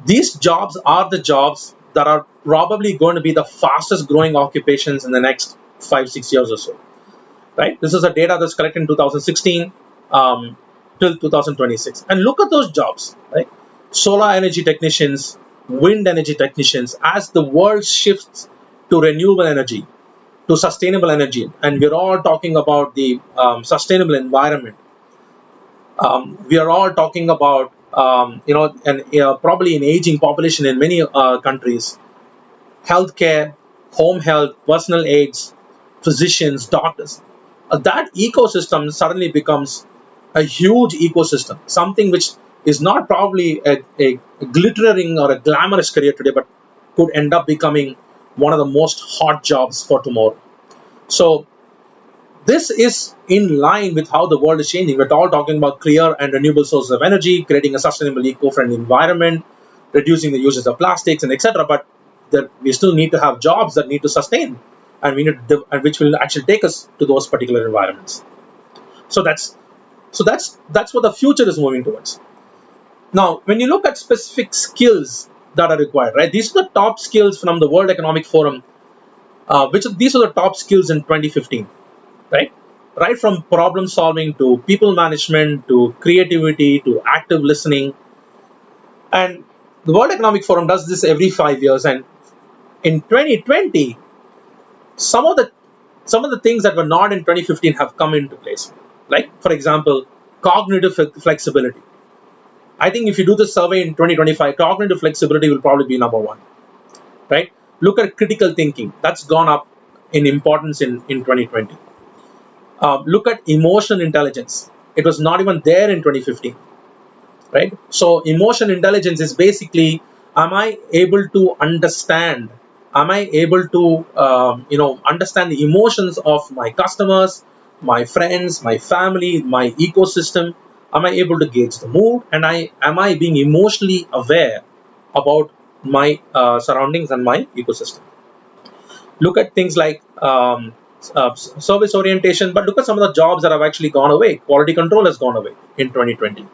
these jobs are the jobs that are probably going to be the fastest growing occupations in the next 5-6 years or so, right? This is a data that's collected in 2016 till 2026, and look at those jobs, right? Solar energy technicians, wind energy technicians. As the world shifts to renewable energy, to sustainable energy, and we're all talking about the sustainable environment. We are all talking about probably an aging population in many countries, healthcare, home health, personal aids, physicians, doctors. That ecosystem suddenly becomes a huge ecosystem, something which is not probably a glittering or a glamorous career today, but could end up becoming one of the most hot jobs for tomorrow. So this is in line with how the world is changing. We're all talking about clear and renewable sources of energy, creating a sustainable, eco-friendly environment, reducing the uses of plastics, and etc. But we still need to have jobs that need to sustain, and and which will actually take us to those particular environments. So that's what the future is moving towards. Now, when you look at specific skills that are required, right? These are the top skills from the World Economic Forum. These are the top skills in 2015, right? Right from problem solving to people management to creativity to active listening. And the World Economic Forum does this every 5 years. And in 2020, some of the things that were not in 2015 have come into place. Like, for example, cognitive flexibility. I think if you do the survey in 2025, cognitive flexibility will probably be number one, right? Look at critical thinking. That's gone up in importance in 2020. Look at emotional intelligence. It was not even there in 2015, right? So emotional intelligence is basically, am I able to understand? Am I able to, understand the emotions of my customers, my friends, my family, my ecosystem? Am I able to gauge the mood? And am I being emotionally aware about my surroundings and my ecosystem? Look at things like service orientation, but look at some of the jobs that have actually gone away. Quality control has gone away in 2020.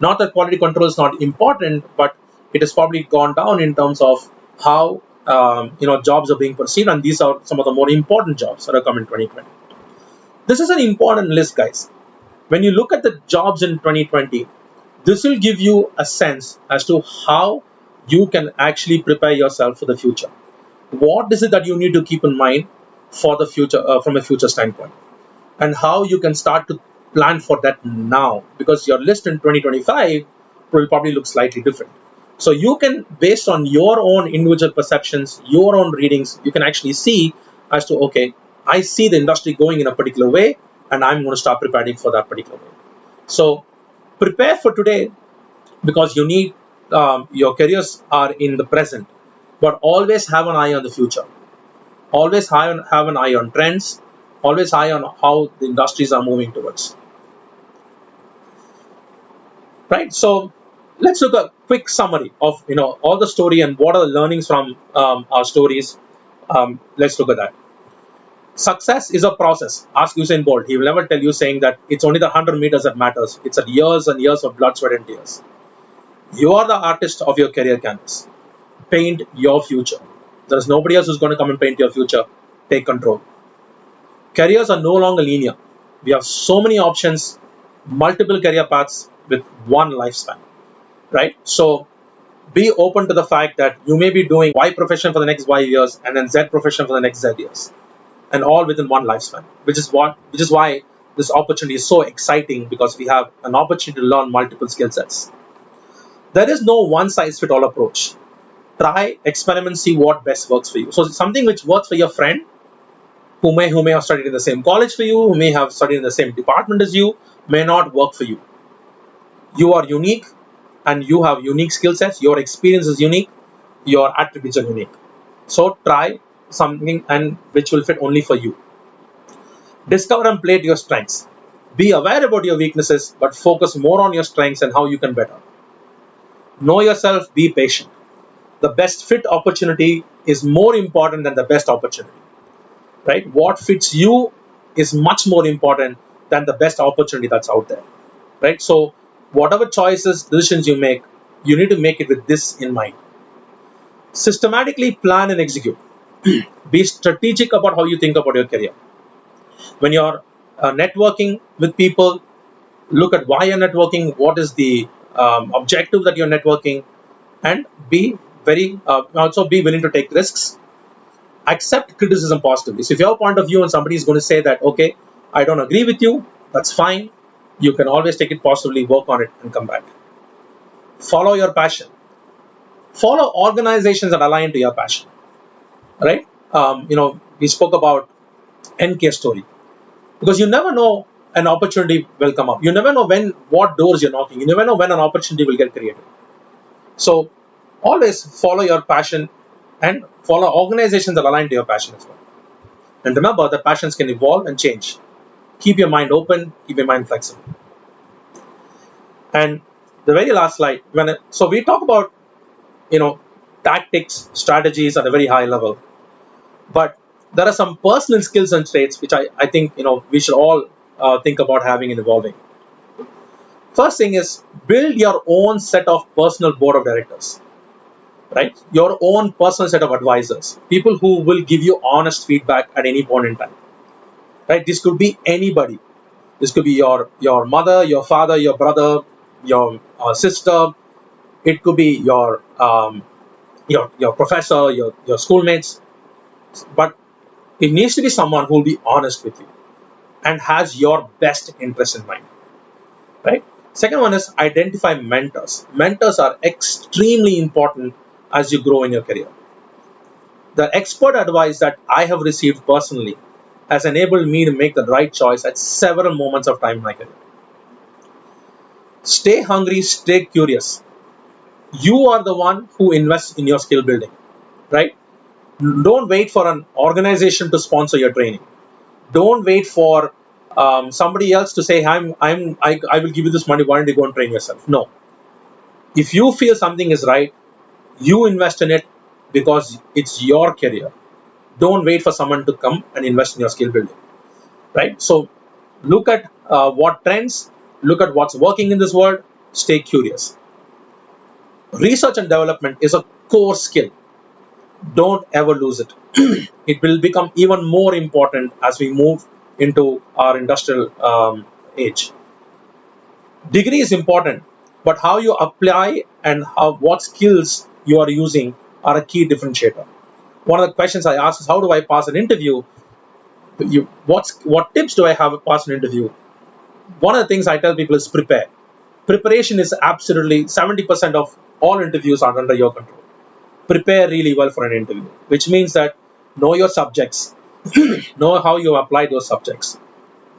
Not that quality control is not important, but it has probably gone down in terms of how jobs are being perceived, and these are some of the more important jobs that have come in 2020. This is an important list, guys. When you look at the jobs in 2020, this will give you a sense as to how you can actually prepare yourself for the future. What is it that you need to keep in mind for the future, from a future standpoint, and how you can start to plan for that now, because your list in 2025 will probably look slightly different. So you can, based on your own individual perceptions, your own readings, you can actually see as to, okay, I see the industry going in a particular way, and I'm going to start preparing for that particular way. So prepare for today, because you need, your careers are in the present, but always have an eye on the future. Always have an eye on trends. Always eye on how the industries are moving towards. Right. So let's look at a quick summary of all the story and what are the learnings from our stories. Let's look at that. Success is a process. Ask Usain Bolt. He will never tell you saying that it's only the 100 meters that matters. It's at years and years of blood, sweat, and tears. You are the artist of your career canvas. Paint your future. There is nobody else who's going to come and paint your future. Take control. Careers are no longer linear. We have so many options, multiple career paths with one lifespan, right? So be open to the fact that you may be doing Y profession for the next Y years and then Z profession for the next Z years, and all within one lifespan, which is why this opportunity is so exciting, because we have an opportunity to learn multiple skill sets. There is no one size fit all approach. Try, experiment, see what best works for you. So something which works for your friend who may have studied in the same college for you, who may have studied in the same department as you, may not work for you. You are unique, and you have unique skill sets. Your experience is unique. Your attributes are unique. So try something and which will fit only for you. Discover and play to your strengths. Be aware about your weaknesses, but focus more on your strengths and how you can better. Know yourself, be patient. The best fit opportunity is more important than the best opportunity, right? What fits you is much more important than the best opportunity that's out there, right? So whatever choices, decisions you make, you need to make it with this in mind. Systematically plan and execute. Be strategic about how you think about your career. When you're networking with people, look at why you're networking, what is the objective that you're networking, and be also be willing to take risks. Accept criticism positively. So if you have a point of view and somebody is going to say that, okay, I don't agree with you, that's fine. You can always take it positively, work on it, and come back. Follow your passion. Follow organizations that align to your passion, right? We spoke about NK story, because you never know an opportunity will come up. You never know what doors you're knocking. You never know when an opportunity will get created. So always follow your passion and follow organizations that align to your passion as well. And remember that passions can evolve and change. Keep your mind open, keep your mind flexible. And the very last slide, so we talk about tactics, strategies at a very high level, but there are some personal skills and traits which I think we should all think about having and evolving. First thing is, build your own set of personal board of directors, right? Your own personal set of advisors, people who will give you honest feedback at any point in time, right? This could be anybody. This could be your mother, your father, your brother, your sister. It could be your professor, your schoolmates. But it needs to be someone who will be honest with you and has your best interest in mind, right? Second one is identify mentors. Mentors are extremely important as you grow in your career. The expert advice that I have received personally has enabled me to make the right choice at several moments of time in my career. Stay hungry, stay curious. You are the one who invests in your skill building, right? Don't wait for an organization to sponsor your training. Don't wait for somebody else to say, I will give you this money, why don't you go and train yourself? No. If you feel something is right, you invest in it because it's your career. Don't wait for someone to come and invest in your skill building, right? So look at what trends, look at what's working in this world, stay curious. Research and development is a core skill. Don't ever lose it. It will become even more important as we move into our industrial age. Degree is important, but how you apply and what skills you are using are a key differentiator. One of the questions I ask is, how do I pass an interview? What tips do I have to pass an interview? One of the things I tell people is prepare. Preparation is absolutely 70% of all interviews are under your control. Prepare really well for an interview, which means that know your subjects, know how you apply those subjects.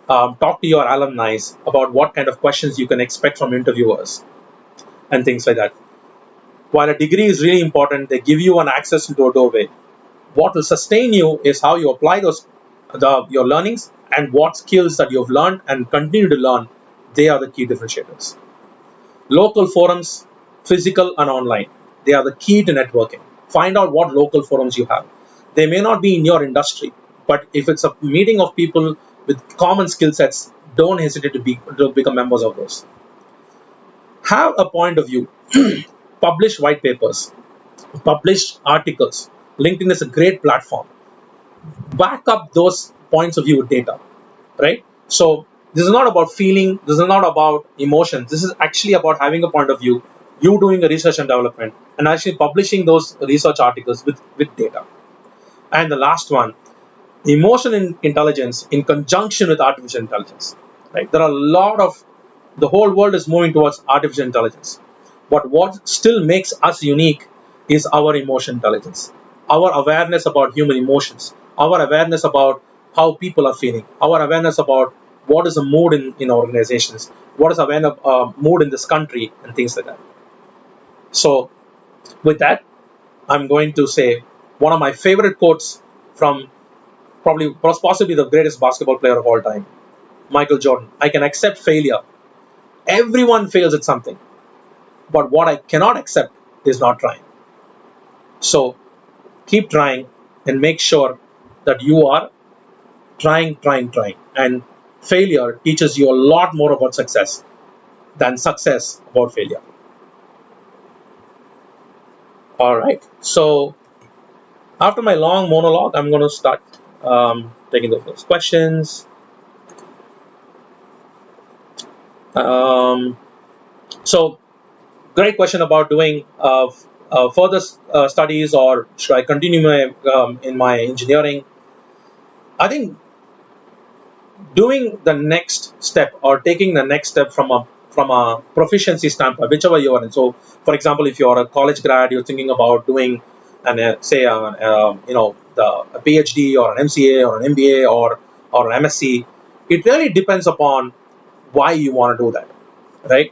Talk to your alumni about what kind of questions you can expect from interviewers and things like that. While a degree is really important, they give you an access into a doorway. What will sustain you is how you apply your learnings and what skills that you've learned and continue to learn. They are the key differentiators. Local forums, physical and online, they are the key to networking. Find out what local forums you have. They may not be in your industry, but if it's a meeting of people with common skill sets, don't hesitate to become members of those. Have a point of view. Publish white papers, publish articles. LinkedIn is a great platform. Back up those points of view with data, right? So this is not about feeling, this is not about emotions, this is actually about having a point of view, you doing a research and development and actually publishing those research articles with data. And the last one, emotional intelligence in conjunction with artificial intelligence, right? There are a lot of, the whole world is moving towards artificial intelligence, but what still makes us unique is our emotional intelligence, our awareness about human emotions, our awareness about how people are feeling, our awareness about what is the mood in organizations, what is the mood in this country, and things like that. So with that, I'm going to say one of my favorite quotes from possibly the greatest basketball player of all time, Michael Jordan. I can accept failure. Everyone fails at something, but what I cannot accept is not trying. So keep trying and make sure that you are trying. And failure teaches you a lot more about success than success about failure. All right. So after my long monologue, I'm going to start taking the first questions. So great question about doing further studies, or should I continue in my engineering? I think doing the next step or taking the next step from a proficiency standpoint, whichever you are in. So, for example, if you're a college grad, you're thinking about doing a PhD or an MCA or an MBA or an MSc. It really depends upon why you want to do that, right?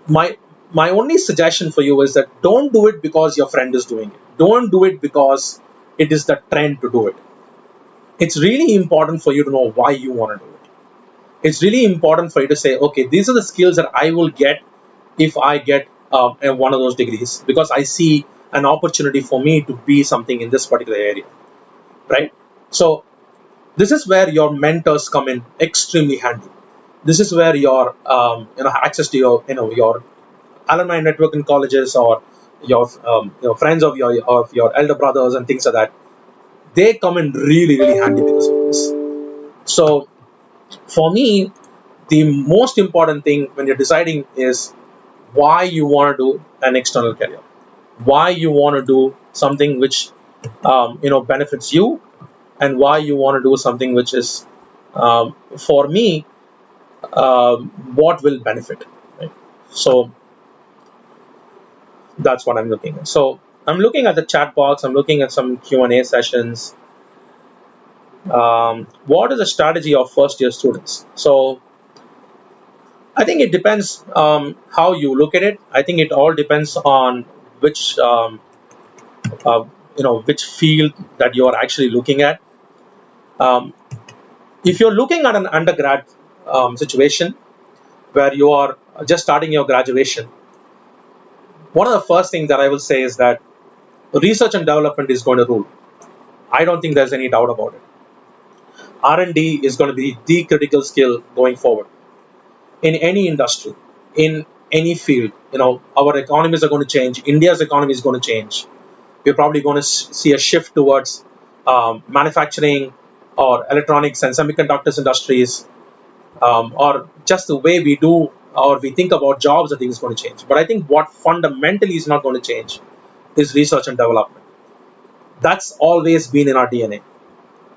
My only suggestion for you is that don't do it because your friend is doing it. Don't do it because it is the trend to do it. It's really important for you to know why you want to do it. It's really important for you to say, okay, these are the skills that I will get if I get one of those degrees, because I see an opportunity for me to be something in this particular area, right? So this is where your mentors come in extremely handy. This is where your access to your alumni network in colleges, or your friends of your elder brothers and things like that, they come in really handy because of this. So for me, the most important thing when you're deciding is why you want to do an external career, why you want to do something which benefits you, and why you want to do something which is for me what will benefit, right? So that's what I'm looking at. So I'm looking at the chat box, I'm looking at some Q&A sessions. What is the strategy of first year students? So I think it depends how you look at it. I think it all depends on which which field that you are actually looking at. If you're looking at an undergrad situation where you are just starting your graduation, one of the first things that I will say is that research and development is going to rule. I don't think there's any doubt about it. R&D is going to be the critical skill going forward in any industry, in any field. Our economies are going to change. India's economy is going to change. We're probably going to see a shift towards manufacturing or electronics and semiconductors industries, or just the way we do or we think about jobs. I think is going to change. But I think what fundamentally is not going to change is research and development. That's always been in our DNA.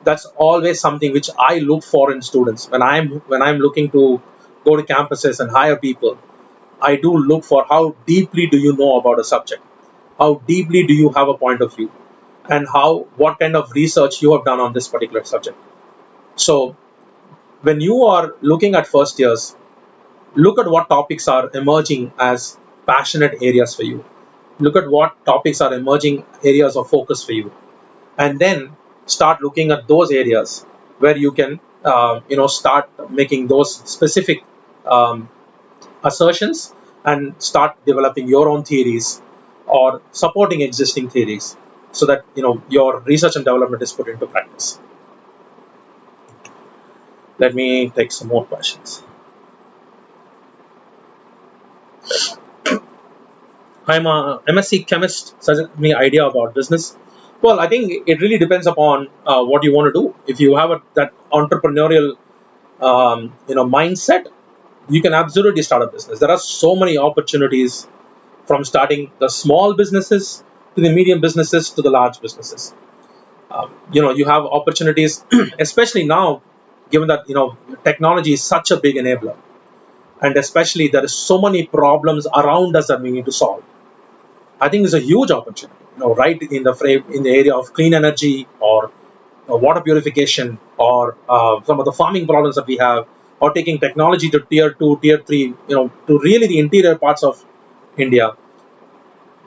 That's always something which I look for in students when I'm looking to go to campuses and hire people. I do look for how deeply do you know about a subject, how deeply do you have a point of view, and what kind of research you have done on this particular subject. So when you are looking at first years, look at what topics are emerging as passionate areas for you. Look at what topics are emerging areas of focus for you, and then start looking at those areas where you can start making those specific assertions and start developing your own theories or supporting existing theories, so that your research and development is put into practice. Let me take some more questions. I'm a MSc chemist. Suggest me idea about business. Well, I think it really depends upon what you want to do. If you have that entrepreneurial mindset, you can absolutely start a business. There are so many opportunities, from starting the small businesses to the medium businesses to the large businesses. You have opportunities, especially now, given that technology is such a big enabler, and especially there is so many problems around us that we need to solve. I think it's a huge opportunity, right in the area of clean energy, or water purification, or some of the farming problems that we have, or taking technology to tier 2, tier 3, to really the interior parts of India.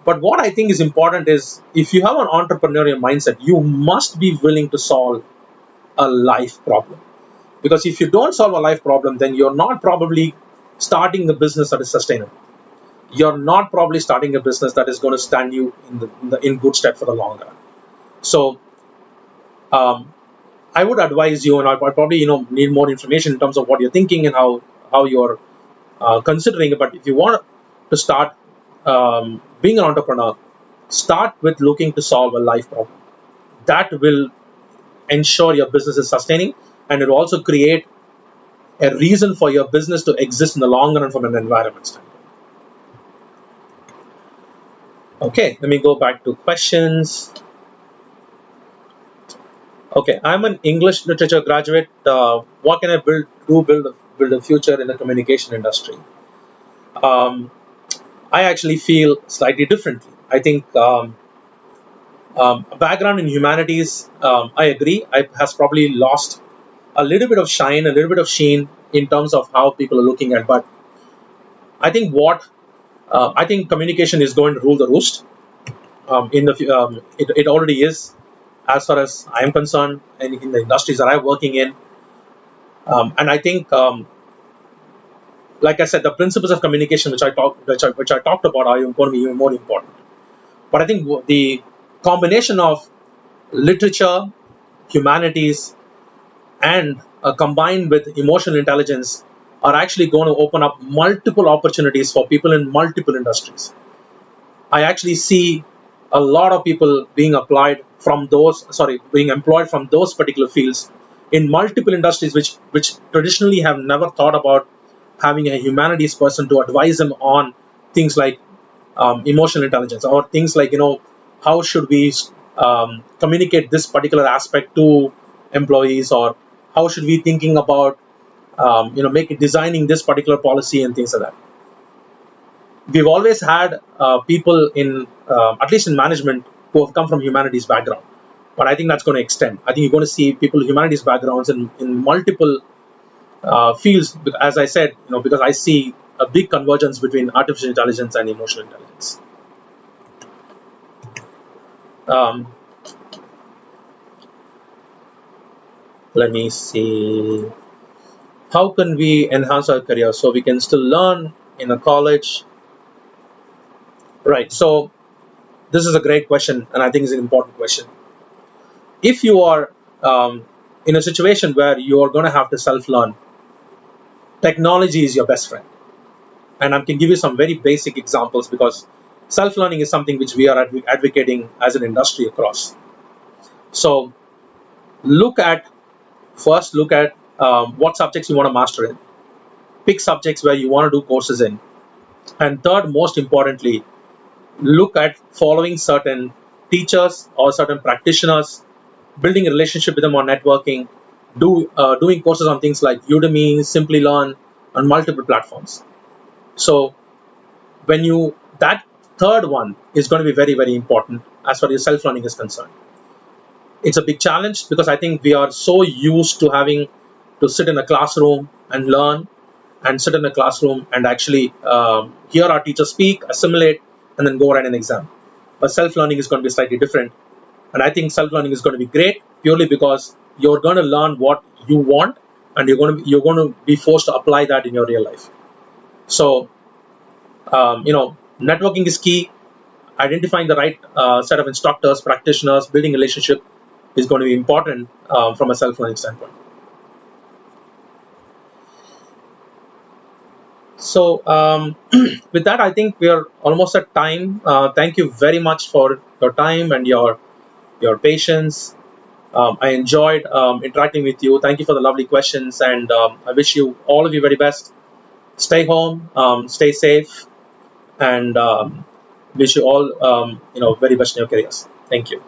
But what I think is important is, if you have an entrepreneurial mindset, you must be willing to solve a life problem. Because if you don't solve a life problem, then you're not probably starting a business that is sustainable. You're not probably starting a business that is going to stand you in good stead for the long run. So I would advise you, and I probably need more information in terms of what you're thinking and how you're considering it. But if you want to start being an entrepreneur, start with looking to solve a life problem. That will ensure your business is sustaining, and it will also create a reason for your business to exist in the long run from an environment standpoint. Okay, let me go back to questions. Okay, I'm an English literature graduate. What can I build a future in the communication industry? I actually feel slightly differently. I think a background in humanities, I agree, has probably lost a little bit of shine, a little bit of sheen in terms of how people are looking at. But I think I think communication is going to rule the roost. It already is, as far as I am concerned, and in the industries that I'm working in. And I think, like I said, the principles of communication, which I talked about, are going to be even more important. But I think the combination of literature, humanities, and combined with emotional intelligence are actually going to open up multiple opportunities for people in multiple industries. I actually see a lot of people being employed from those particular fields in multiple industries, which traditionally have never thought about having a humanities person to advise them on things like emotional intelligence, or things like how should we communicate this particular aspect to employees, or how should we thinking about designing this particular policy and things like that. We've always had people in at least in management who have come from humanities background, but I think that's going to extend. I think you're going to see people with humanities backgrounds in multiple fields, as I said, because I see a big convergence between artificial intelligence and emotional intelligence. Let me see. How can we enhance our career so we can still learn in a college? Right. So this is a great question, and I think it's an important question. if you are in a situation where you are going to have to self-learn, technology is your best friend. And I can give you some very basic examples, because self-learning is something which we are advocating as an industry across. So first look at what subjects you want to master in. Pick subjects where you want to do courses in. And third, most importantly, look at following certain teachers or certain practitioners, building a relationship with them on networking, doing courses on things like Udemy, Simply Learn, on multiple platforms. So that third one is going to be very, very important as far as self-learning is concerned. It's a big challenge because I think we are so used to having to sit in a classroom and learn, and sit in a classroom and actually hear our teacher speak, assimilate, and then go write an exam. But self-learning is going to be slightly different. And I think self-learning is going to be great purely because you're going to learn what you want, and you're going to be forced to apply that in your real life. So, networking is key. Identifying the right set of instructors, practitioners, building relationship is going to be important from a self-learning standpoint. So with that, I think we are almost at time. Thank you very much for your time and your patience. I enjoyed interacting with you. Thank you for the lovely questions, and I wish you all of you very best. Stay home, stay safe, and wish you all very best in your careers. Thank you.